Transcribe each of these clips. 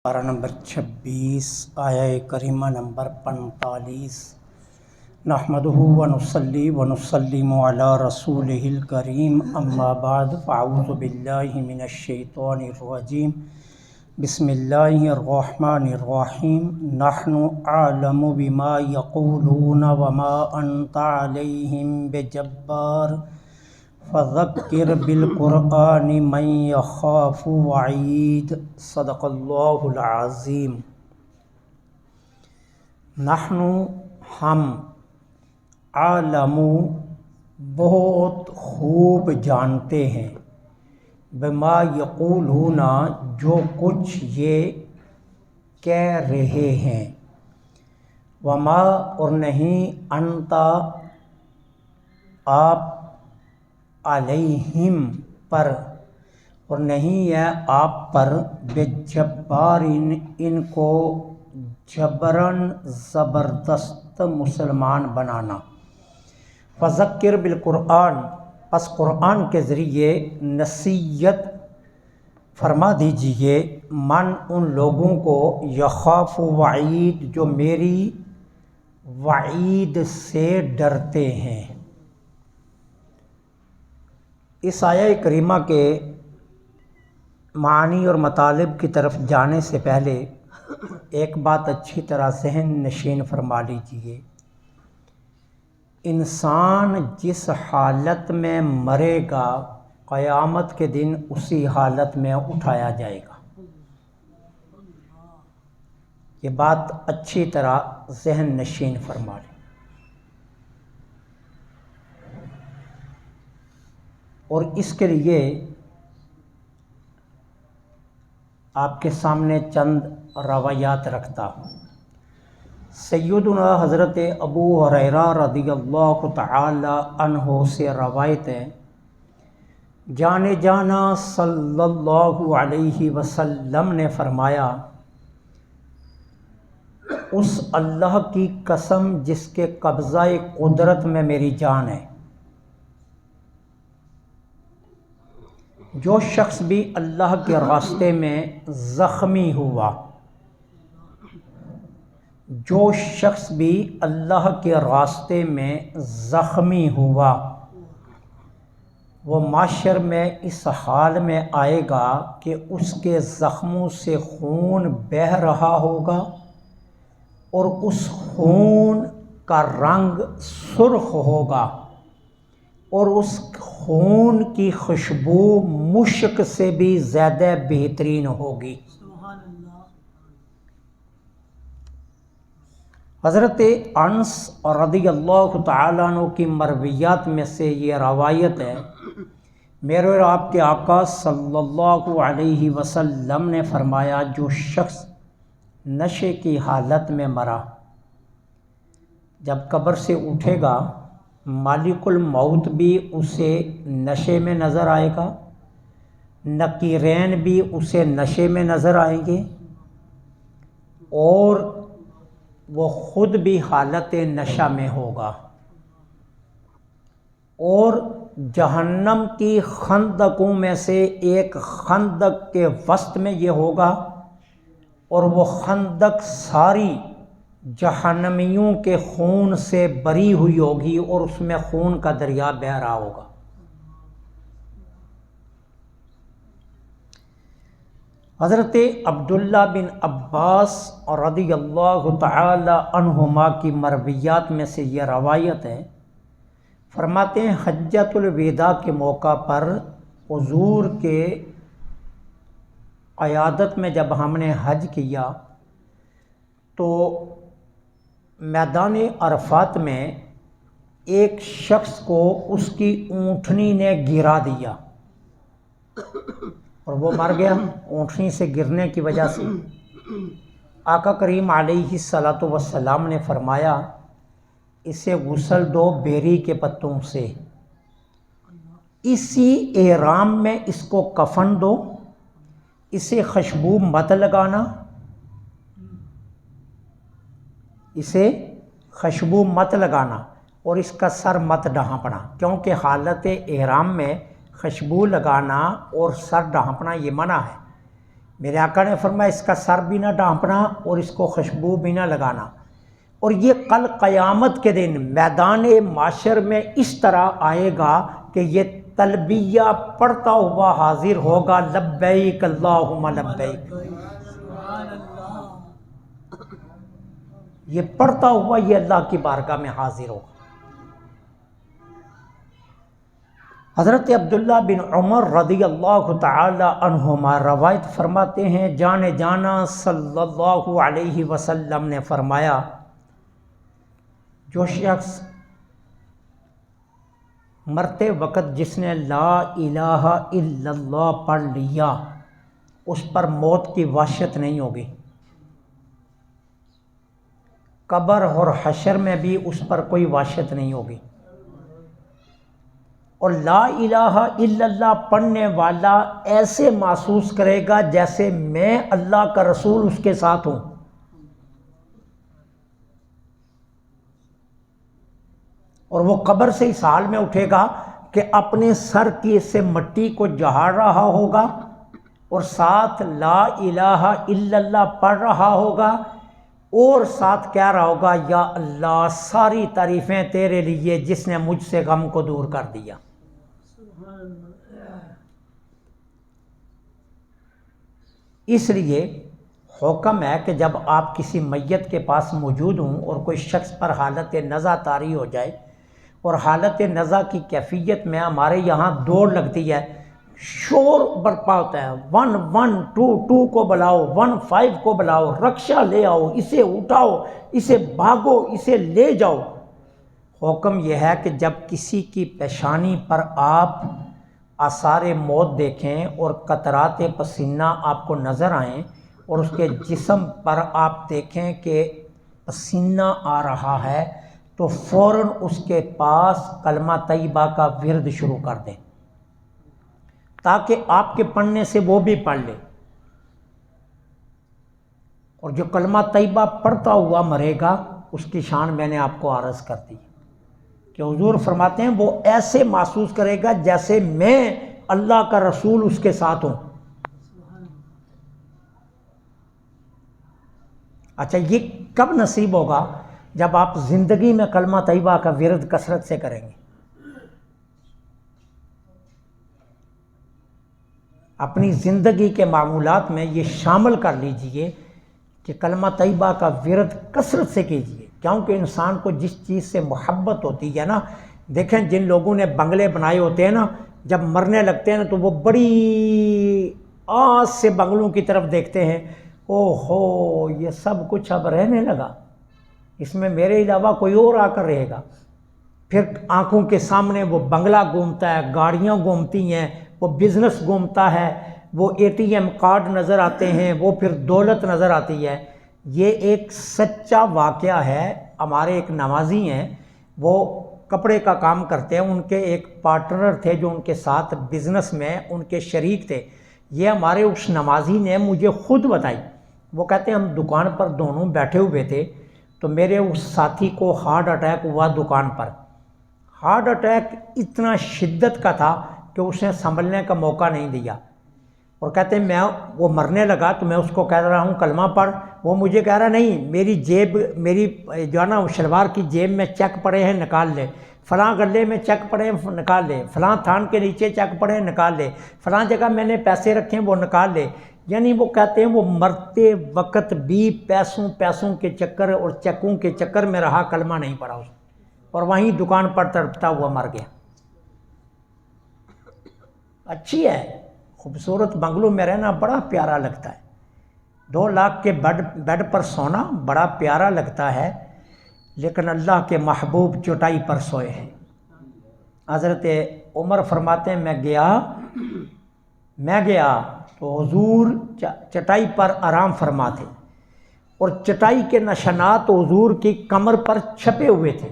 پارہ نمبر 26 آیہ کریمہ نمبر 45 نحمدہ ونصلی ونسلم علی رسولہ الکریم اما بعد فاعوذ باللہ من الشیطان الرجیم بسم اللہ الرحمن الرحیم نحن اعلم بما یقولون وما انت علیہم بجبار فذکر بالقرآن من یخاف وعید صدق اللہ العظیم۔ نحن ہم عالم بہت خوب جانتے ہیں بما یقولون جو کچھ یہ کہہ رہے ہیں، وما اور نہیں انتا آپ علیہم پر اور نہیں ہے آپ پر بجبارین ان کو جبرن زبردست مسلمان بنانا۔ فذکر بالقرآن پس قرآن کے ذریعے نصیحت فرما دیجئے من ان لوگوں کو یخاف وعید جو میری وعید سے ڈرتے ہیں۔ اس آیہ کریمہ کے معنی اور مطالب کی طرف جانے سے پہلے ایک بات اچھی طرح ذہن نشین فرما لیجیے، انسان جس حالت میں مرے گا قیامت کے دن اسی حالت میں اٹھایا جائے گا۔ یہ بات اچھی طرح ذہن نشین فرما لیں۔ اور اس کے لیے آپ کے سامنے چند روایات رکھتا ہوں۔ سیدنا حضرت ابو ہریرہ رضی اللہ تعالی عنہ سے روایت ہے، جانے جانا صلی اللہ علیہ وسلم نے فرمایا، اس اللہ کی قسم جس کے قبضہ قدرت میں میری جان ہے، جو شخص بھی اللہ کے راستے میں زخمی ہوا، جو شخص بھی اللہ کے راستے میں زخمی ہوا، وہ معاشر میں اس حال میں آئے گا کہ اس کے زخموں سے خون بہہ رہا ہوگا اور اس خون کا رنگ سرخ ہوگا اور اس خون کی خوشبو مشک سے بھی زیادہ بہترین ہوگی۔ حضرت انس رضی اللہ تعالیٰ عنہ کی مرویات میں سے یہ روایت ہے، میرے اور آپ کے آقا صلی اللہ علیہ وسلم نے فرمایا، جو شخص نشے کی حالت میں مرا جب قبر سے اٹھے گا، مالک الموت بھی اسے نشے میں نظر آئے گا، نکیرین بھی اسے نشے میں نظر آئیں گے، اور وہ خود بھی حالت نشہ میں ہوگا، اور جہنم کی خندقوں میں سے ایک خندق کے وسط میں یہ ہوگا، اور وہ خندق ساری جہنمیوں کے خون سے بری ہوئی ہوگی اور اس میں خون کا دریا بہہ رہا ہوگا۔ حضرت عبداللہ بن عباس رضی اللہ تعالی عنہما کی مرویات میں سے یہ روایت ہے، فرماتے ہیں حجۃ الوداع کے موقع پر حضور کے قیادت میں جب ہم نے حج کیا تو میدان عرفات میں ایک شخص کو اس کی اونٹنی نے گرا دیا اور وہ مر گیا اونٹنی سے گرنے کی وجہ سے۔ آقا کریم علیہ الصلاۃ والسلام نے فرمایا، اسے غسل دو بیری کے پتوں سے، اسی احرام میں اس کو کفن دو، اسے خوشبو مت لگانا، اسے خوشبو مت لگانا اور اس کا سر مت ڈھانپنا، کیونکہ حالت احرام میں خوشبو لگانا اور سر ڈھانپنا یہ منع ہے۔ میرے آقا نے فرمایا اس کا سر بھی نہ ڈھانپنا اور اس کو خوشبو بھی نہ لگانا، اور یہ کل قیامت کے دن میدان معاشر میں اس طرح آئے گا کہ یہ تلبیہ پڑھتا ہوا حاضر ہوگا، لبیک اللہم لبیک، یہ پڑھتا ہوا یہ اللہ کی بارگاہ میں حاضر ہوگا۔ حضرت عبداللہ بن عمر رضی اللہ تعالی عنہما روایت فرماتے ہیں، جان جانا صلی اللہ علیہ وسلم نے فرمایا، جو شخص مرتے وقت جس نے لا الہ الا اللہ پڑھ لیا اس پر موت کی وحشت نہیں ہوگی، قبر اور حشر میں بھی اس پر کوئی وحشت نہیں ہوگی، اور لا الہ الا اللہ پڑھنے والا ایسے محسوس کرے گا جیسے میں اللہ کا رسول اس کے ساتھ ہوں۔ اور وہ قبر سے اس حال میں اٹھے گا کہ اپنے سر کی سے مٹی کو جھاڑ رہا ہوگا اور ساتھ لا الہ الا اللہ پڑھ رہا ہوگا، اور ساتھ کہہ رہا ہوگا، یا اللہ ساری تعریفیں تیرے لیے جس نے مجھ سے غم کو دور کر دیا۔ اس لیے حکم ہے کہ جب آپ کسی میت کے پاس موجود ہوں اور کوئی شخص پر حالت نزع طاری ہو جائے، اور حالت نزع کی کیفیت میں ہمارے یہاں دوڑ لگتی ہے، شور برپا ہوتا ہے، 112 کو بلاؤ، 15 کو بلاؤ، رکشہ لے آؤ، اسے اٹھاؤ، اسے بھاگو، اسے لے جاؤ۔ حکم یہ ہے کہ جب کسی کی پیشانی پر آپ آثار موت دیکھیں اور قطرات پسینہ آپ کو نظر آئیں اور اس کے جسم پر آپ دیکھیں کہ پسینہ آ رہا ہے، تو فوراً اس کے پاس کلمہ طیبہ کا ورد شروع کر دیں تاکہ آپ کے پڑھنے سے وہ بھی پڑھ لے۔ اور جو کلمہ طیبہ پڑھتا ہوا مرے گا اس کی شان میں نے آپ کو عرض کر دی کہ حضور فرماتے ہیں وہ ایسے محسوس کرے گا جیسے میں اللہ کا رسول اس کے ساتھ ہوں۔ اچھا، یہ کب نصیب ہوگا؟ جب آپ زندگی میں کلمہ طیبہ کا ورد کثرت سے کریں گے۔ اپنی زندگی کے معمولات میں یہ شامل کر لیجئے کہ کلمہ طیبہ کا ورد کثرت سے کیجئے، کیونکہ انسان کو جس چیز سے محبت ہوتی ہے نا، دیکھیں جن لوگوں نے بنگلے بنائے ہوتے ہیں نا، جب مرنے لگتے ہیں نا تو وہ بڑی آس سے بنگلوں کی طرف دیکھتے ہیں، او ہو یہ سب کچھ اب رہنے لگا، اس میں میرے علاوہ کوئی اور آ کر رہے گا۔ پھر آنکھوں کے سامنے وہ بنگلہ گھومتا ہے، گاڑیاں گھومتی ہیں، وہ بزنس گھومتا ہے، وہ ATM کارڈ نظر آتے ہیں، وہ پھر دولت نظر آتی ہے۔ یہ ایک سچا واقعہ ہے۔ ہمارے ایک نمازی ہیں، وہ کپڑے کا کام کرتے ہیں، ان کے ایک پارٹنر تھے جو ان کے ساتھ بزنس میں ان کے شریک تھے۔ یہ ہمارے اس نمازی نے مجھے خود بتائی، وہ کہتے ہیں ہم دکان پر دونوں بیٹھے ہوئے تھے تو میرے اس ساتھی کو ہارٹ اٹیک ہوا دکان پر۔ ہارٹ اٹیک اتنا شدت کا تھا کہ اس نے سنبھلنے کا موقع نہیں دیا، اور کہتے ہیں وہ مرنے لگا تو میں اس کو کہہ رہا ہوں کلمہ پڑھ، وہ مجھے کہہ رہا نہیں، میری جیب، میری جو ہے نا شلوار کی جیب میں چیک پڑے ہیں نکال لے، فلاں گلے میں چیک پڑے ہیں نکال لے، فلاں تھان کے نیچے چیک پڑے ہیں نکال لے، فلاں جگہ میں نے پیسے رکھے ہیں وہ نکال لے۔ یعنی وہ کہتے ہیں وہ مرتے وقت بھی پیسوں کے چکر اور چیکوں کے چکر میں رہا، کلمہ نہیں پڑھا اس، اور وہیں دکان پر تڑپتا ہوا مر گیا۔ اچھی ہے، خوبصورت بنگلوں میں رہنا بڑا پیارا لگتا ہے، 2 لاکھ کے بیڈ پر سونا بڑا پیارا لگتا ہے، لیکن اللہ کے محبوب چٹائی پر سوئے ہیں۔ حضرت عمر فرماتے ہیں میں گیا تو حضور چٹائی پر آرام فرما تھے، اور چٹائی کے نشانات حضور کی کمر پر چھپے ہوئے تھے۔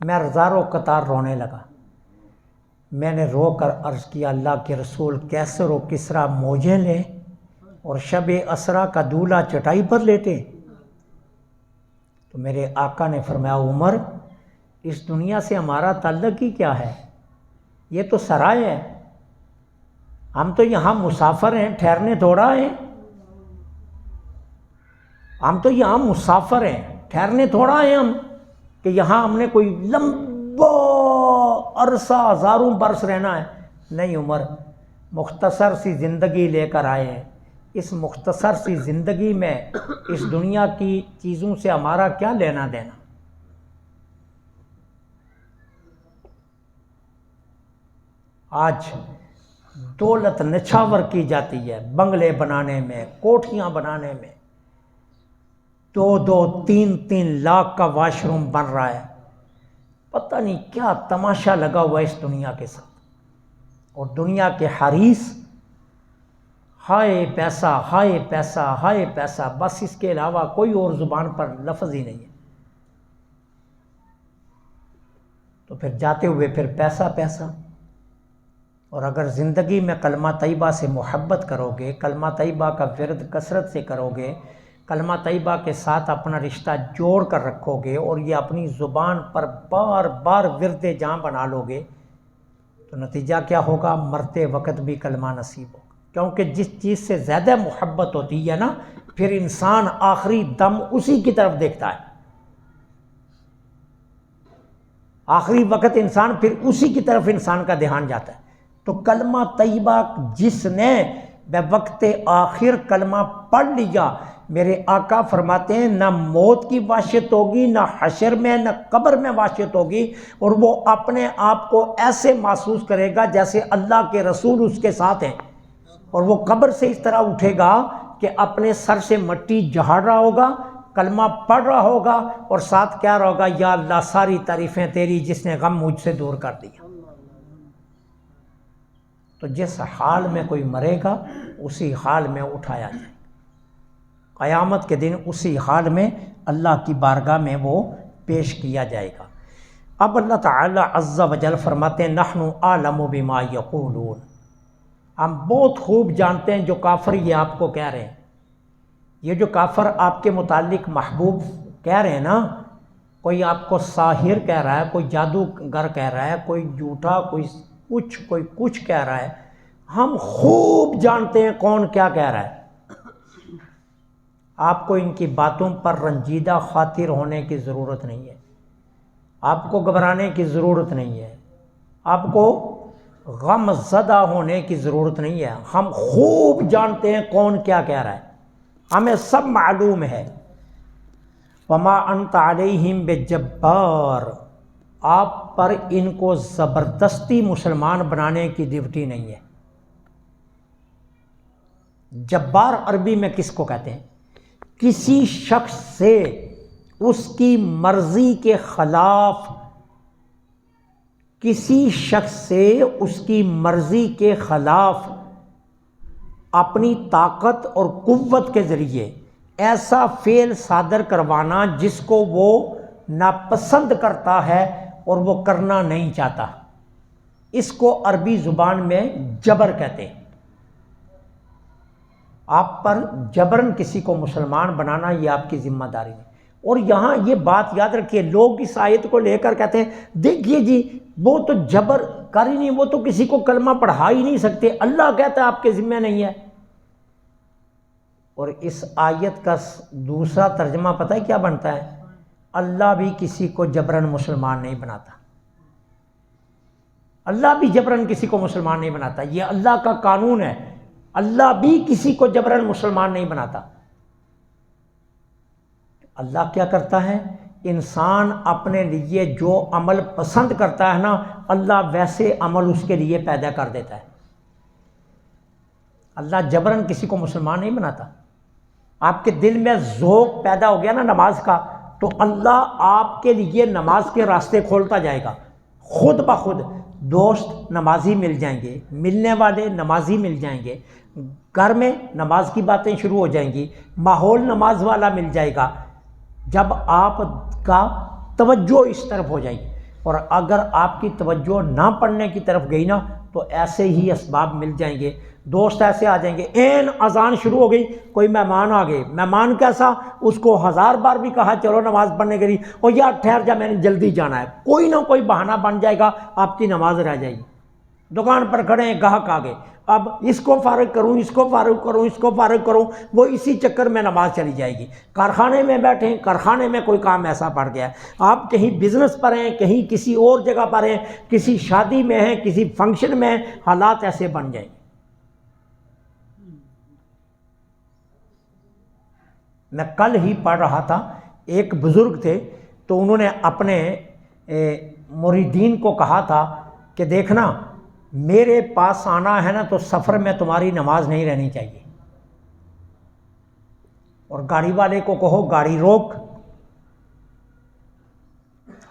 میں زاروں قطار رونے لگا، میں نے رو کر عرض کیا اللہ کے رسول کیسر و کسرا موجیں لیں اور شب اسرا کا دولہا چٹائی پر لیٹے؟ تو میرے آقا نے فرمایا عمر اس دنیا سے ہمارا تعلق ہی کیا ہے، یہ تو سرائے ہے، ہم تو یہاں مسافر ہیں، ٹھہرنے تھوڑا ہیں، ہم تو یہاں مسافر ہیں، ٹھہرنے تھوڑا ہیں ہم، کہ یہاں ہم نے کوئی لمبا عرصہ ہزاروں برس رہنا ہے۔ نہیں عمر، مختصر سی زندگی لے کر آئے ہیں، اس مختصر سی زندگی میں اس دنیا کی چیزوں سے ہمارا کیا لینا دینا؟ آج دولت نچھاور کی جاتی ہے، بنگلے بنانے میں، کوٹھیاں بنانے میں، 2-2 3-3 لاکھ کا واش روم بن رہا ہے، پتہ نہیں کیا تماشا لگا ہوا ہے اس دنیا کے ساتھ۔ اور دنیا کے حریص ہائے پیسہ ہائے پیسہ ہائے پیسہ، بس اس کے علاوہ کوئی اور زبان پر لفظ ہی نہیں ہے۔ تو پھر جاتے ہوئے پھر پیسہ پیسہ۔ اور اگر زندگی میں کلمہ طیبہ سے محبت کرو گے، کلمہ طیبہ کا ورد کثرت سے کرو گے، کلمہ طیبہ کے ساتھ اپنا رشتہ جوڑ کر رکھو گے، اور یہ اپنی زبان پر بار بار ورد جاں بنا لو گے، تو نتیجہ کیا ہوگا؟ مرتے وقت بھی کلمہ نصیب ہوگا۔ کیونکہ جس چیز سے زیادہ محبت ہوتی ہے نا، پھر انسان آخری دم اسی کی طرف دیکھتا ہے، آخری وقت انسان پھر اسی کی طرف انسان کا دھیان جاتا ہے۔ تو کلمہ طیبہ جس نے بے وقت آخر کلمہ پڑھ لیا، میرے آقا فرماتے ہیں نہ موت کی وحشت ہوگی، نہ حشر میں، نہ قبر میں وحشت ہوگی، اور وہ اپنے آپ کو ایسے محسوس کرے گا جیسے اللہ کے رسول اس کے ساتھ ہیں، اور وہ قبر سے اس طرح اٹھے گا کہ اپنے سر سے مٹی جھاڑ رہا ہوگا، کلمہ پڑھ رہا ہوگا، اور ساتھ کہہ رہا ہوگا یا اللہ ساری تعریفیں تیری جس نے غم مجھ سے دور کر دیا۔ تو جس حال میں کوئی مرے گا اسی حال میں اٹھایا جائے، قیامت کے دن اسی حال میں اللہ کی بارگاہ میں وہ پیش کیا جائے گا۔ اب اللہ تعالی عز و جل فرماتے ہیں نحن اعلم بما یقولون، ہم بہت خوب جانتے ہیں جو کافر یہ آپ کو کہہ رہے ہیں، یہ جو کافر آپ کے متعلق محبوب کہہ رہے ہیں نا، کوئی آپ کو ساحر کہہ رہا ہے، کوئی جادوگر کہہ رہا ہے، کوئی جھوٹا، کوئی کچھ کہہ رہا ہے، ہم خوب جانتے ہیں کون کیا کہہ رہا ہے۔ آپ کو ان کی باتوں پر رنجیدہ خاطر ہونے کی ضرورت نہیں ہے، آپ کو گھبرانے کی ضرورت نہیں ہے، آپ کو غم زدہ ہونے کی ضرورت نہیں ہے، ہم خوب جانتے ہیں کون کیا کہہ رہا ہے، ہمیں سب معلوم ہے۔ وما انت علیہم بجبار، آپ پر ان کو زبردستی مسلمان بنانے کی ڈیوٹی نہیں ہے۔ جبار عربی میں کس کو کہتے ہیں؟ کسی شخص سے اس کی مرضی کے خلاف، کسی شخص سے اس کی مرضی کے خلاف اپنی طاقت اور قوت کے ذریعے ایسا فعل صادر کروانا جس کو وہ ناپسند کرتا ہے اور وہ کرنا نہیں چاہتا، اس کو عربی زبان میں جبر کہتے ہیں۔ آپ پر جبرن کسی کو مسلمان بنانا یہ آپ کی ذمہ داری ہے۔ اور یہاں یہ بات یاد رکھیے، لوگ اس آیت کو لے کر کہتے ہیں دیکھیے جی وہ تو جبر کر ہی نہیں، وہ تو کسی کو کلمہ پڑھا ہی نہیں سکتے، اللہ کہتا ہے آپ کے ذمہ نہیں ہے۔ اور اس آیت کا دوسرا ترجمہ پتہ ہے کیا بنتا ہے؟ اللہ بھی کسی کو جبرن مسلمان نہیں بناتا، اللہ بھی جبرن کسی کو مسلمان نہیں بناتا، یہ اللہ کا قانون ہے، اللہ بھی کسی کو جبرن مسلمان نہیں بناتا۔ اللہ کیا کرتا ہے؟ انسان اپنے لیے جو عمل پسند کرتا ہے نا، اللہ ویسے عمل اس کے لیے پیدا کر دیتا ہے۔ اللہ جبرن کسی کو مسلمان نہیں بناتا۔ آپ کے دل میں ذوق پیدا ہو گیا نا نماز کا، تو اللہ آپ کے لیے نماز کے راستے کھولتا جائے گا، خود بخود دوست نمازی مل جائیں گے، ملنے والے نمازی مل جائیں گے، گھر میں نماز کی باتیں شروع ہو جائیں گی، ماحول نماز والا مل جائے گا، جب آپ کا توجہ اس طرف ہو جائے گی۔ اور اگر آپ کی توجہ نہ پڑھنے کی طرف گئی نا، تو ایسے ہی اسباب مل جائیں گے، دوست ایسے آ جائیں گے، این اذان شروع ہو گئی، کوئی مہمان آ گئے، مہمان کیسا؟ اس کو 1000 بار بھی کہا چلو نماز پڑھنے کے لیے، اور یار ٹھہر جا میں نے جلدی جانا ہے، کوئی نہ کوئی بہانہ بن جائے گا، آپ کی نماز رہ جائے گی۔ دکان پر کھڑے ہیں، گاہک آ گئے، اب اس کو فارغ کروں، اس کو فارغ کروں، اس کو فارغ کروں، وہ اسی چکر میں نماز چلی جائے گی۔ کارخانے میں بیٹھے ہیں، کارخانے میں کوئی کام ایسا پڑ گیا ہے، آپ کہیں بزنس پر ہیں، کہیں کسی اور جگہ پر ہیں، کسی شادی میں ہیں، کسی فنکشن میں ہیں، حالات ایسے بن جائیں گے۔ میں کل ہی پڑھ رہا تھا، ایک بزرگ تھے تو انہوں نے اپنے مریدین کو کہا تھا کہ دیکھنا میرے پاس آنا ہے نا تو سفر میں تمہاری نماز نہیں رہنی چاہیے، اور گاڑی والے کو کہو گاڑی روک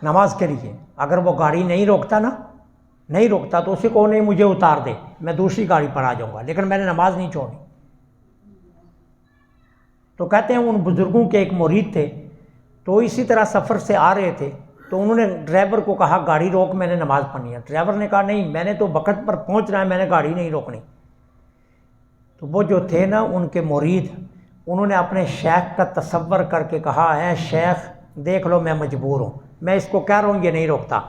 نماز کے لیے۔ اگر وہ گاڑی نہیں روکتا تو اسے کہو نہیں مجھے اتار دے، میں دوسری گاڑی پر آ جاؤں گا، لیکن میں نے نماز نہیں چھوڑنی۔ تو کہتے ہیں ان بزرگوں کے ایک مرید تھے، تو اسی طرح سفر سے آ رہے تھے، تو انہوں نے ڈرائیور کو کہا گاڑی روک، میں نے نماز پڑھنی ہے۔ ڈرائیور نے کہا نہیں میں نے تو وقت پر پہنچنا ہے، میں نے گاڑی نہیں روکنی۔ تو وہ جو تھے نا ان کے مرید، انہوں نے اپنے شیخ کا تصور کر کے کہا اے شیخ دیکھ لو میں مجبور ہوں، میں اس کو کہہ رہا ہوں یہ نہیں روکتا۔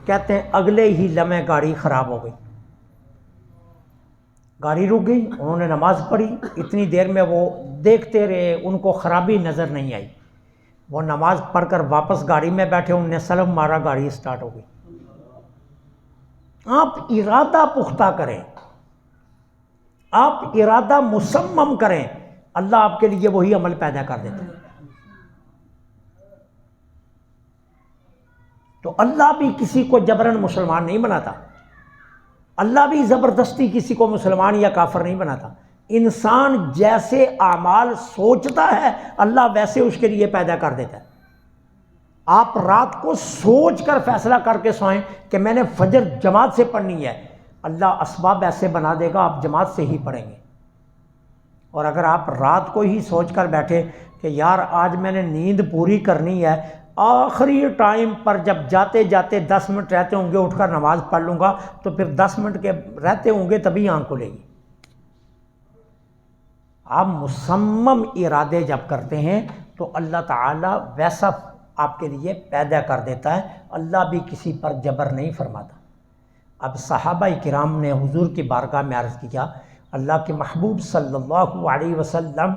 کہتے ہیں اگلے ہی لمحے گاڑی خراب ہو گئی، گاڑی رک گئی، انہوں نے نماز پڑھی، اتنی دیر میں وہ دیکھتے رہے، ان کو خرابی نظر نہیں آئی، وہ نماز پڑھ کر واپس گاڑی میں بیٹھے، انہوں نے سلام مارا، گاڑی سٹارٹ ہو گئی۔ آپ ارادہ پختہ کریں، آپ ارادہ مصمم کریں، اللہ آپ کے لیے وہی عمل پیدا کر دیتا ہے۔ تو اللہ بھی کسی کو جبراً مسلمان نہیں بناتا، اللہ بھی زبردستی کسی کو مسلمان یا کافر نہیں بناتا۔ انسان جیسے اعمال سوچتا ہے اللہ ویسے اس کے لیے پیدا کر دیتا ہے۔ آپ رات کو سوچ کر فیصلہ کر کے سوئیں کہ میں نے فجر جماعت سے پڑھنی ہے، اللہ اسباب ایسے بنا دے گا آپ جماعت سے ہی پڑھیں گے۔ اور اگر آپ رات کو ہی سوچ کر بیٹھے کہ یار آج میں نے نیند پوری کرنی ہے، آخری ٹائم پر جب جاتے جاتے 10 منٹ رہتے ہوں گے اٹھ کر نماز پڑھ لوں گا، تو پھر 10 منٹ کے رہتے ہوں گے تبھی آنکھ کھلے گی۔ آپ مصمم ارادے جب کرتے ہیں تو اللہ تعالیٰ ویسا آپ کے لیے پیدا کر دیتا ہے، اللہ بھی کسی پر جبر نہیں فرماتا۔ اب صحابہ کرام نے حضور کی بارگاہ میں عرض کیا اللہ کے محبوب صلی اللہ علیہ وسلم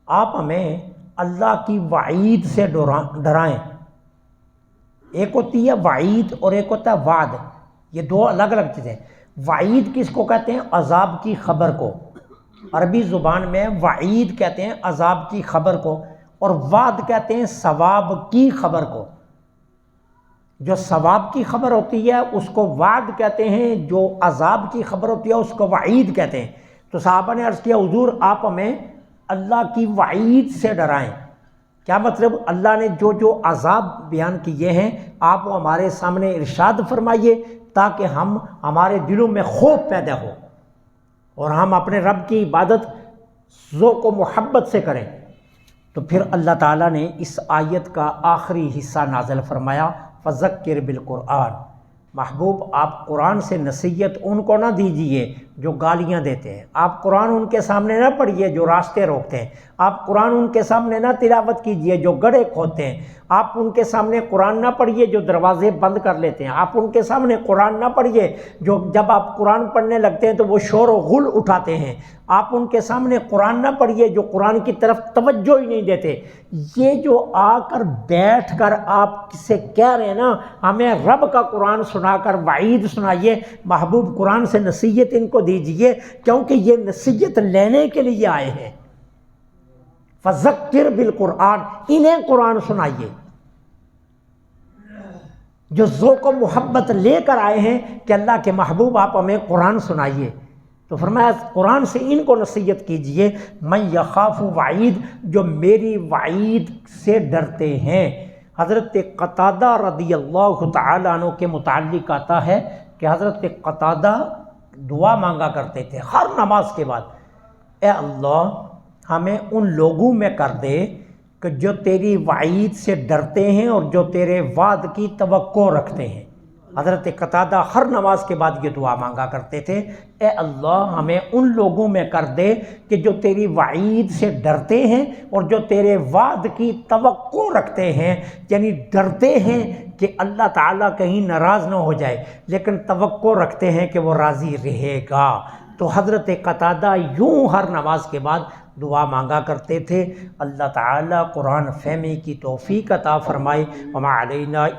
آپ ہمیں اللہ کی وعید سے ڈرائیں۔ ایک ہوتی ہے وعید اور ایک ہوتا ہے وعد، یہ دو الگ الگ چیزیں۔ وعید کس کو کہتے ہیں؟ عذاب کی خبر کو، عربی زبان میں وعید کہتے ہیں عذاب کی خبر کو، اور وعد کہتے ہیں ثواب کی خبر کو۔ جو ثواب کی خبر ہوتی ہے اس کو وعد کہتے ہیں، جو عذاب کی خبر ہوتی ہے اس کو وعید کہتے ہیں۔ تو صحابہ نے عرض کیا حضور آپ ہمیں اللہ کی وعید سے ڈرائیں۔ کیا مطلب؟ اللہ نے جو جو عذاب بیان کیے ہیں آپ وہ ہمارے سامنے ارشاد فرمائیے تاکہ ہمارے دلوں میں خوف پیدا ہو اور ہم اپنے رب کی عبادت ذوق و محبت سے کریں۔ تو پھر اللہ تعالیٰ نے اس آیت کا آخری حصہ نازل فرمایا فذکر بالقرآن۔ محبوب آپ قرآن سے نصیحت ان کو نہ دیجیے جو گالیاں دیتے ہیں، آپ قرآن ان کے سامنے نہ پڑھیے جو راستے روکتے ہیں، آپ قرآن ان کے سامنے نہ تلاوت کیجیے جو گڑھے کھودتے ہیں، آپ ان کے سامنے قرآن نہ پڑھیے جو دروازے بند کر لیتے ہیں، آپ ان کے سامنے قرآن نہ پڑھیے جو جب آپ قرآن پڑھنے لگتے ہیں تو وہ شور و غل اٹھاتے ہیں، آپ ان کے سامنے قرآن نہ پڑھیے جو قرآن کی طرف توجہ ہی نہیں دیتے۔ یہ جو آ کر بیٹھ کر آپ سے کہہ رہے ہیں نا ہمیں رب کا قرآن سنا کر وعید سنائیے، محبوب قرآن سے نصیحت ان کو دیجیے کیونکہ یہ نصیحت لینے کے لیے آئے ہیں۔ فذکر بالقرآن، انہیں قرآن سنائیے جو ذوق و محبت لے کر آئے ہیں کہ اللہ کے محبوب آپ ہمیں قرآن سنائیے۔ تو فرمایا قرآن سے ان کو نصیحت کیجئے من یخاف وعید، جو میری وعید سے ڈرتے ہیں۔ حضرت قتادہ رضی اللہ تعالیٰ عنہ کے متعلق آتا ہے کہ حضرت قتادہ دعا مانگا کرتے تھے ہر نماز کے بعد، اے اللہ ہمیں ان لوگوں میں کر دے کہ جو تیری وعید سے ڈرتے ہیں اور جو تیرے وعد کی توقع رکھتے ہیں۔ حضرت قتادہ ہر نماز کے بعد یہ دعا مانگا کرتے تھے، اے اللہ ہمیں ان لوگوں میں کر دے کہ جو تیری وعید سے ڈرتے ہیں اور جو تیرے وعد کی توقع رکھتے ہیں، یعنی ڈرتے ہیں کہ اللہ تعالیٰ کہیں ناراض نہ ہو جائے، لیکن توقع رکھتے ہیں کہ وہ راضی رہے گا۔ تو حضرت قتادہ یوں ہر نماز کے بعد دعا مانگا کرتے تھے۔ اللہ تعالیٰ قرآن فہمی کی توفیق عطا فرمائے۔ وما علینا